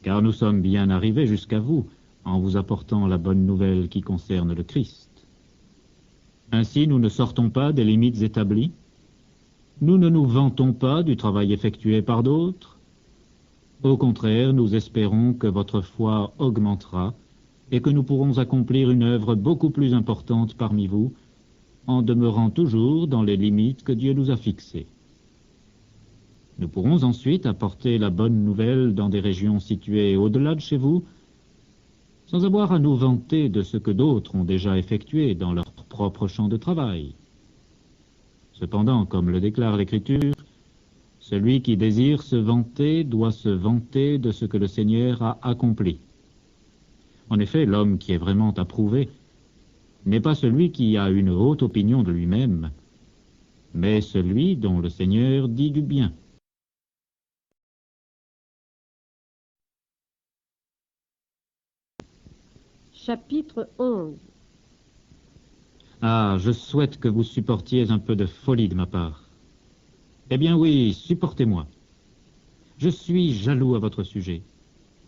Car nous sommes bien arrivés jusqu'à vous en vous apportant la bonne nouvelle qui concerne le Christ. Ainsi, nous ne sortons pas des limites établies. Nous ne nous vantons pas du travail effectué par d'autres. Au contraire, nous espérons que votre foi augmentera et que nous pourrons accomplir une œuvre beaucoup plus importante parmi vous, en demeurant toujours dans les limites que Dieu nous a fixées. Nous pourrons ensuite apporter la bonne nouvelle dans des régions situées au-delà de chez vous, sans avoir à nous vanter de ce que d'autres ont déjà effectué dans leur propre champ de travail. Cependant, comme le déclare l'Écriture, celui qui désire se vanter doit se vanter de ce que le Seigneur a accompli. En effet, l'homme qui est vraiment approuvé n'est pas celui qui a une haute opinion de lui-même, mais celui dont le Seigneur dit du bien. Chapitre 11. Ah, je souhaite que vous supportiez un peu de folie de ma part. Eh bien oui, supportez-moi. Je suis jaloux à votre sujet,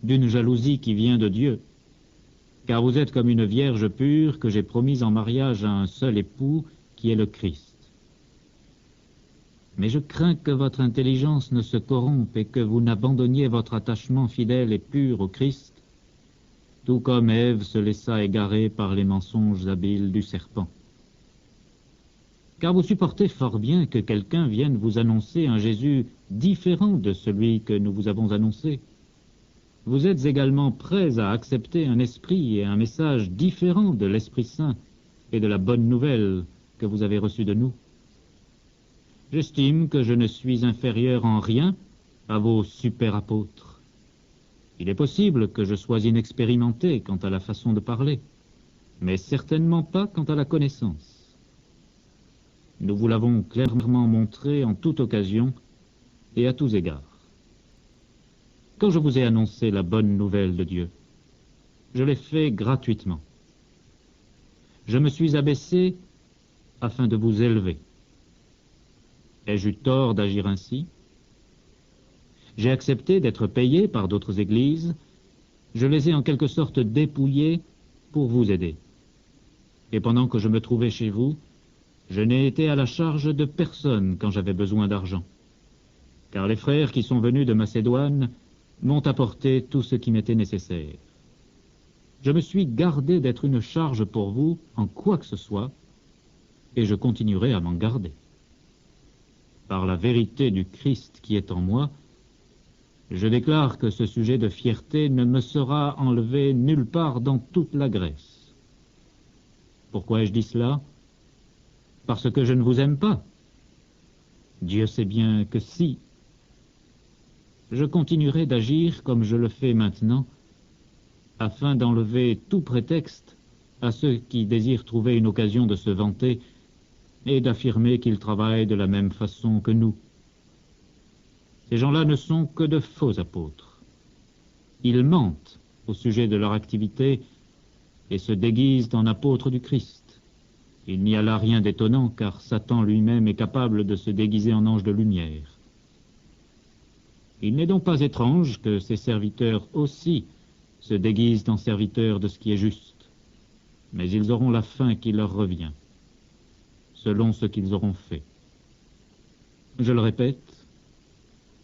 d'une jalousie qui vient de Dieu, car vous êtes comme une vierge pure que j'ai promise en mariage à un seul époux, qui est le Christ. Mais je crains que votre intelligence ne se corrompe et que vous n'abandonniez votre attachement fidèle et pur au Christ, tout comme Ève se laissa égarer par les mensonges habiles du serpent. Car vous supportez fort bien que quelqu'un vienne vous annoncer un Jésus différent de celui que nous vous avons annoncé. Vous êtes également prêts à accepter un esprit et un message différents de l'Esprit Saint et de la bonne nouvelle que vous avez reçue de nous. J'estime que je ne suis inférieur en rien à vos super apôtres. Il est possible que je sois inexpérimenté quant à la façon de parler, mais certainement pas quant à la connaissance. Nous vous l'avons clairement montré en toute occasion et à tous égards. Quand je vous ai annoncé la bonne nouvelle de Dieu, je l'ai fait gratuitement. Je me suis abaissé afin de vous élever. Ai-je eu tort d'agir ainsi? J'ai accepté d'être payé par d'autres églises. Je les ai en quelque sorte dépouillés pour vous aider. Et pendant que je me trouvais chez vous, je n'ai été à la charge de personne quand j'avais besoin d'argent. Car les frères qui sont venus de Macédoine m'ont apporté tout ce qui m'était nécessaire. Je me suis gardé d'être une charge pour vous en quoi que ce soit, et je continuerai à m'en garder. Par la vérité du Christ qui est en moi, je déclare que ce sujet de fierté ne me sera enlevé nulle part dans toute la Grèce. Pourquoi ai-je dit cela? Parce que je ne vous aime pas. Dieu sait bien que si. Je continuerai d'agir comme je le fais maintenant, afin d'enlever tout prétexte à ceux qui désirent trouver une occasion de se vanter et d'affirmer qu'ils travaillent de la même façon que nous. Ces gens-là ne sont que de faux apôtres. Ils mentent au sujet de leur activité et se déguisent en apôtres du Christ. Il n'y a là rien d'étonnant, car Satan lui-même est capable de se déguiser en ange de lumière. Il n'est donc pas étrange que ses serviteurs aussi se déguisent en serviteurs de ce qui est juste, mais ils auront la fin qui leur revient, selon ce qu'ils auront fait. Je le répète,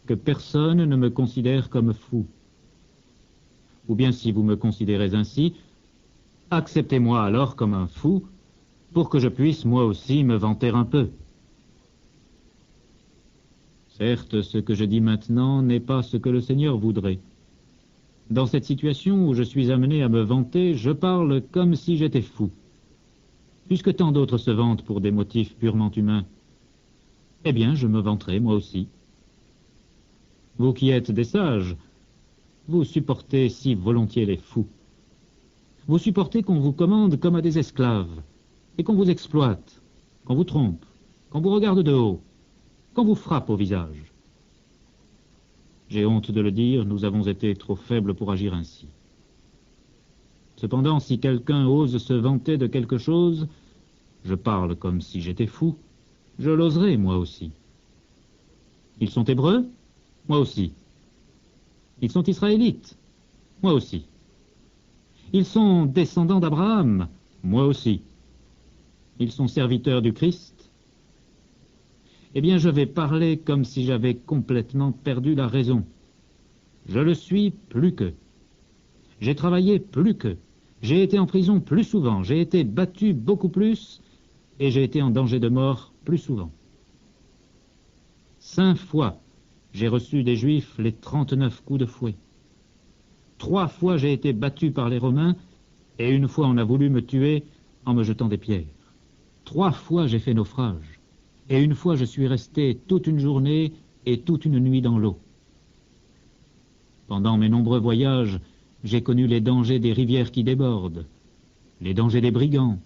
que personne ne me considère comme fou. Ou bien si vous me considérez ainsi, acceptez-moi alors comme un fou, pour que je puisse moi aussi me vanter un peu. Certes, ce que je dis maintenant n'est pas ce que le Seigneur voudrait. Dans cette situation où je suis amené à me vanter, je parle comme si j'étais fou. Puisque tant d'autres se vantent pour des motifs purement humains, eh bien, je me vanterai moi aussi. Vous qui êtes des sages, vous supportez si volontiers les fous. Vous supportez qu'on vous commande comme à des esclaves, et qu'on vous exploite, qu'on vous trompe, qu'on vous regarde de haut, qu'on vous frappe au visage. J'ai honte de le dire, nous avons été trop faibles pour agir ainsi. Cependant, si quelqu'un ose se vanter de quelque chose, je parle comme si j'étais fou, je l'oserai moi aussi. Ils sont hébreux? Moi aussi. Ils sont israélites? Moi aussi. Ils sont descendants d'Abraham? Moi aussi. Ils sont serviteurs du Christ? Eh bien, je vais parler comme si j'avais complètement perdu la raison. Je le suis plus qu'eux. J'ai travaillé plus qu'eux. J'ai été en prison plus souvent. J'ai été battu beaucoup plus et j'ai été en danger de mort plus souvent. 5 fois, j'ai reçu des Juifs les 39 coups de fouet. 3 fois, j'ai été battu par les Romains et 1 fois, on a voulu me tuer en me jetant des pierres. 3 fois, j'ai fait naufrage. Et 1 fois, je suis resté toute une journée et toute une nuit dans l'eau. Pendant mes nombreux voyages, j'ai connu les dangers des rivières qui débordent, les dangers des brigands,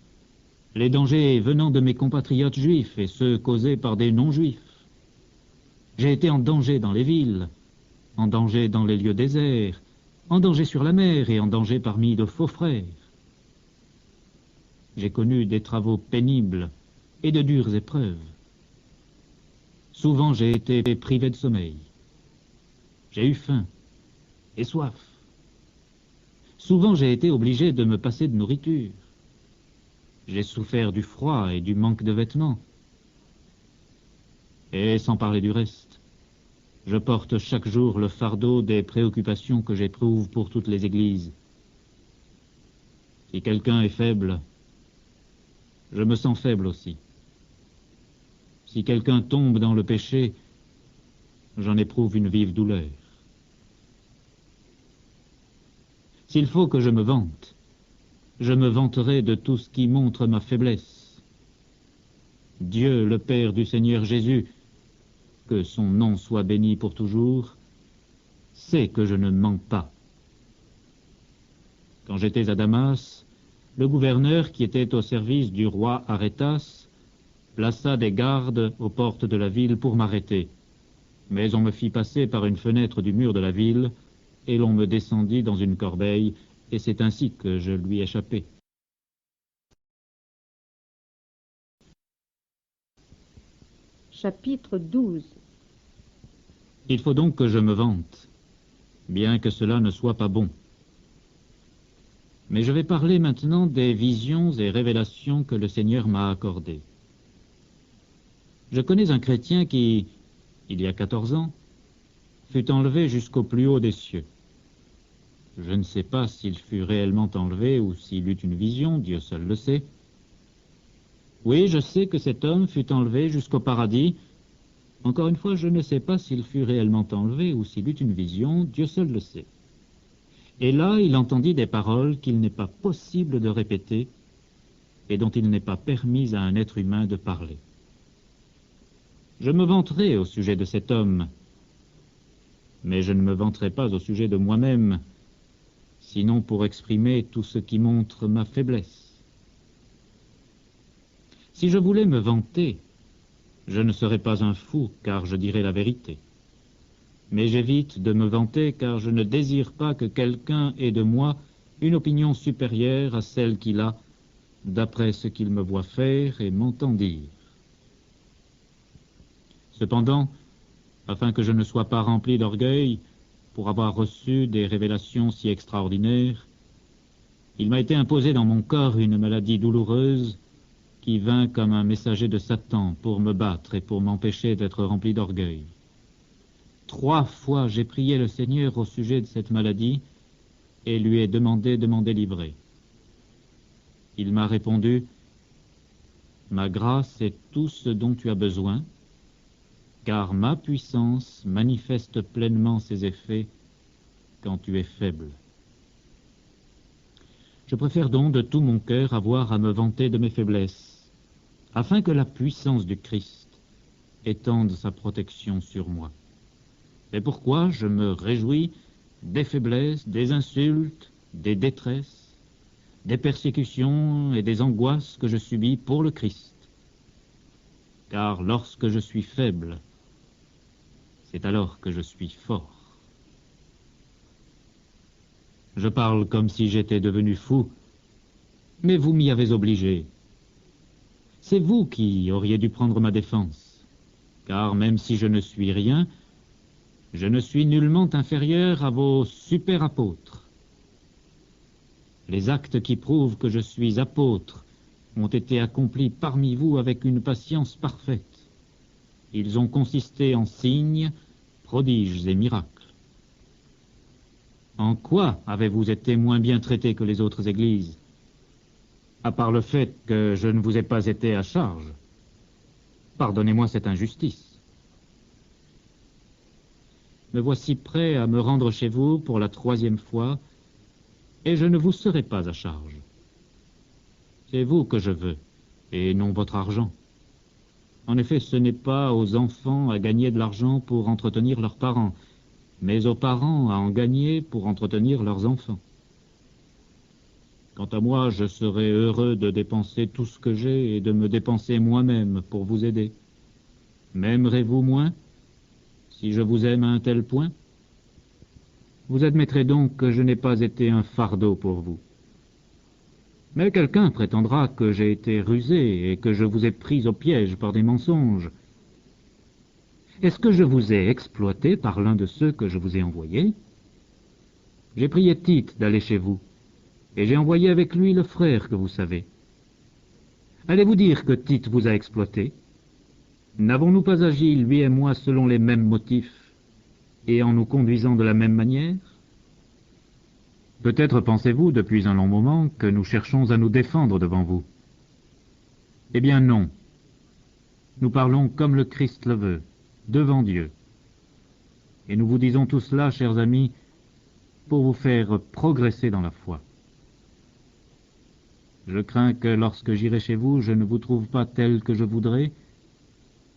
les dangers venant de mes compatriotes juifs et ceux causés par des non-juifs. J'ai été en danger dans les villes, en danger dans les lieux déserts, en danger sur la mer et en danger parmi de faux frères. J'ai connu des travaux pénibles et de dures épreuves. Souvent j'ai été privé de sommeil. J'ai eu faim et soif. Souvent j'ai été obligé de me passer de nourriture. J'ai souffert du froid et du manque de vêtements. Et sans parler du reste, je porte chaque jour le fardeau des préoccupations que j'éprouve pour toutes les églises. Si quelqu'un est faible, je me sens faible aussi. Si quelqu'un tombe dans le péché, j'en éprouve une vive douleur. S'il faut que je me vante, je me vanterai de tout ce qui montre ma faiblesse. Dieu, le Père du Seigneur Jésus, que son nom soit béni pour toujours, sait que je ne mens pas. Quand j'étais à Damas, le gouverneur qui était au service du roi Arétas plaça des gardes aux portes de la ville pour m'arrêter. Mais on me fit passer par une fenêtre du mur de la ville, et l'on me descendit dans une corbeille, et c'est ainsi que je lui échappai. Chapitre 12. Il faut donc que je me vante, bien que cela ne soit pas bon. Mais je vais parler maintenant des visions et révélations que le Seigneur m'a accordées. Je connais un chrétien qui, il y a 14 ans, fut enlevé jusqu'au plus haut des cieux. Je ne sais pas s'il fut réellement enlevé ou s'il eut une vision, Dieu seul le sait. Oui, je sais que cet homme fut enlevé jusqu'au paradis. Encore une fois, je ne sais pas s'il fut réellement enlevé ou s'il eut une vision, Dieu seul le sait. Et là, il entendit des paroles qu'il n'est pas possible de répéter et dont il n'est pas permis à un être humain de parler. Je me vanterai au sujet de cet homme, mais je ne me vanterai pas au sujet de moi-même, sinon pour exprimer tout ce qui montre ma faiblesse. Si je voulais me vanter, je ne serais pas un fou, car je dirais la vérité. Mais j'évite de me vanter, car je ne désire pas que quelqu'un ait de moi une opinion supérieure à celle qu'il a, d'après ce qu'il me voit faire et m'entend dire. Cependant, afin que je ne sois pas rempli d'orgueil pour avoir reçu des révélations si extraordinaires, il m'a été imposé dans mon corps une maladie douloureuse qui vint comme un messager de Satan pour me battre et pour m'empêcher d'être rempli d'orgueil. 3 fois j'ai prié le Seigneur au sujet de cette maladie et lui ai demandé de m'en délivrer. Il m'a répondu: « Ma grâce est tout ce dont tu as besoin, car ma puissance manifeste pleinement ses effets quand tu es faible. » Je préfère donc de tout mon cœur avoir à me vanter de mes faiblesses, afin que la puissance du Christ étende sa protection sur moi. C'est pourquoi je me réjouis des faiblesses, des insultes, des détresses, des persécutions et des angoisses que je subis pour le Christ. Car lorsque je suis faible, c'est alors que je suis fort. Je parle comme si j'étais devenu fou, mais vous m'y avez obligé. C'est vous qui auriez dû prendre ma défense, car même si je ne suis rien, je ne suis nullement inférieur à vos super-apôtres. Les actes qui prouvent que je suis apôtre ont été accomplis parmi vous avec une patience parfaite. Ils ont consisté en signes, prodiges et miracles. En quoi avez-vous été moins bien traité que les autres églises, à part le fait que je ne vous ai pas été à charge? Pardonnez-moi cette injustice. Me voici prêt à me rendre chez vous pour la 3e fois, et je ne vous serai pas à charge. C'est vous que je veux, et non votre argent. En effet, ce n'est pas aux enfants à gagner de l'argent pour entretenir leurs parents, mais aux parents à en gagner pour entretenir leurs enfants. Quant à moi, je serais heureux de dépenser tout ce que j'ai et de me dépenser moi-même pour vous aider. M'aimerez-vous moins si je vous aime à un tel point? Vous admettrez donc que je n'ai pas été un fardeau pour vous. Mais quelqu'un prétendra que j'ai été rusé et que je vous ai pris au piège par des mensonges. Est-ce que je vous ai exploité par l'un de ceux que je vous ai envoyés? J'ai prié Tite d'aller chez vous, et j'ai envoyé avec lui le frère que vous savez. Allez-vous dire que Tite vous a exploité? N'avons-nous pas agi, lui et moi, selon les mêmes motifs, et en nous conduisant de la même manière? Peut-être pensez-vous, depuis un long moment, que nous cherchons à nous défendre devant vous. Eh bien non. Nous parlons comme le Christ le veut, devant Dieu. Et nous vous disons tout cela, chers amis, pour vous faire progresser dans la foi. Je crains que lorsque j'irai chez vous, je ne vous trouve pas tel que je voudrais,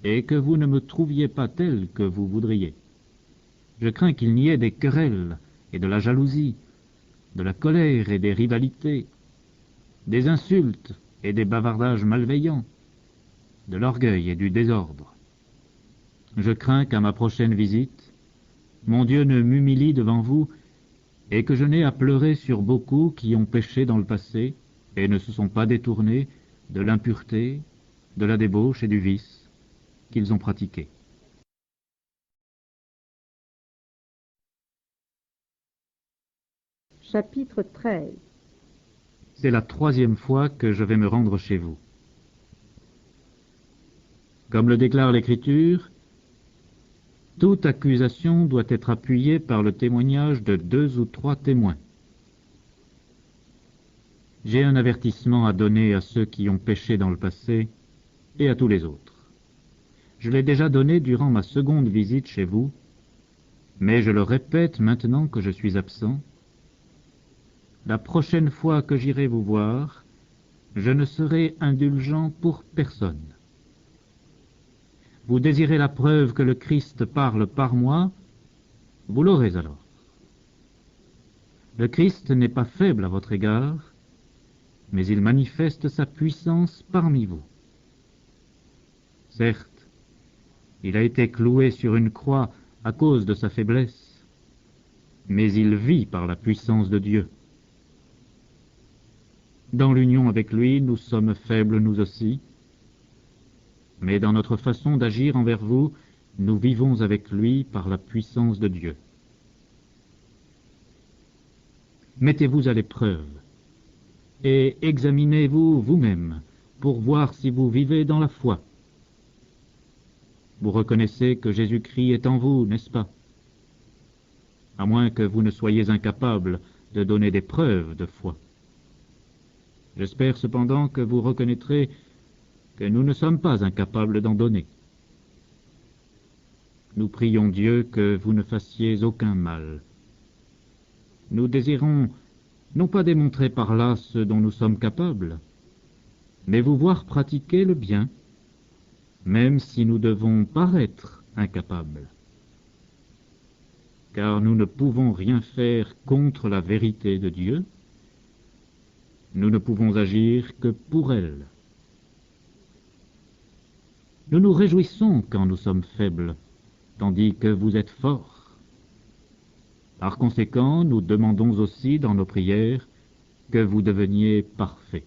et que vous ne me trouviez pas tel que vous voudriez. Je crains qu'il n'y ait des querelles et de la jalousie, de la colère et des rivalités, des insultes et des bavardages malveillants, de l'orgueil et du désordre. Je crains qu'à ma prochaine visite, mon Dieu ne m'humilie devant vous et que je n'ai à pleurer sur beaucoup qui ont péché dans le passé et ne se sont pas détournés de l'impureté, de la débauche et du vice qu'ils ont pratiqués. Chapitre 13. C'est la 3e fois que je vais me rendre chez vous. Comme le déclare l'Écriture, toute accusation doit être appuyée par le témoignage de 2 ou 3 témoins. J'ai un avertissement à donner à ceux qui ont péché dans le passé et à tous les autres. Je l'ai déjà donné durant ma 2e visite chez vous, mais je le répète maintenant que je suis absent. La prochaine fois que j'irai vous voir, je ne serai indulgent pour personne. Vous désirez la preuve que le Christ parle par moi, vous l'aurez alors. Le Christ n'est pas faible à votre égard, mais il manifeste sa puissance parmi vous. Certes, il a été cloué sur une croix à cause de sa faiblesse, mais il vit par la puissance de Dieu. Dans l'union avec lui, nous sommes faibles nous aussi, mais dans notre façon d'agir envers vous, nous vivons avec lui par la puissance de Dieu. Mettez-vous à l'épreuve et examinez-vous vous-même pour voir si vous vivez dans la foi. Vous reconnaissez que Jésus-Christ est en vous, n'est-ce pas? À moins que vous ne soyez incapable de donner des preuves de foi. J'espère cependant que vous reconnaîtrez que nous ne sommes pas incapables d'en donner. Nous prions Dieu que vous ne fassiez aucun mal. Nous désirons non pas démontrer par là ce dont nous sommes capables, mais vous voir pratiquer le bien, même si nous devons paraître incapables. Car nous ne pouvons rien faire contre la vérité de Dieu, nous ne pouvons agir que pour elle. Nous nous réjouissons quand nous sommes faibles, tandis que vous êtes forts. Par conséquent, nous demandons aussi dans nos prières que vous deveniez parfaits.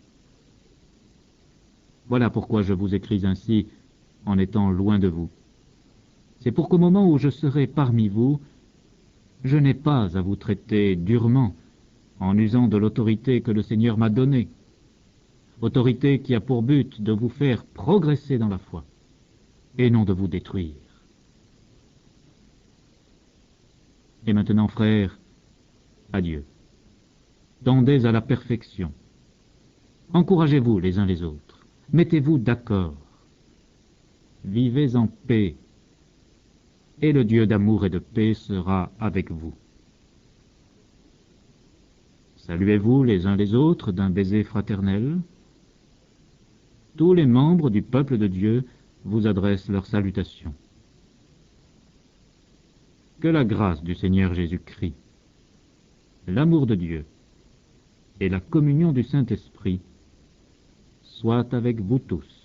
Voilà pourquoi je vous écris ainsi en étant loin de vous. C'est pour qu'au moment où je serai parmi vous, je n'ai pas à vous traiter durement en usant de l'autorité que le Seigneur m'a donnée, autorité qui a pour but de vous faire progresser dans la foi et non de vous détruire. Et maintenant, frères, adieu. Tendez à la perfection. Encouragez-vous les uns les autres. Mettez-vous d'accord. Vivez en paix. Et le Dieu d'amour et de paix sera avec vous. Saluez-vous les uns les autres d'un baiser fraternel. Tous les membres du peuple de Dieu vous adressent leurs salutations. Que la grâce du Seigneur Jésus-Christ, l'amour de Dieu et la communion du Saint-Esprit soient avec vous tous.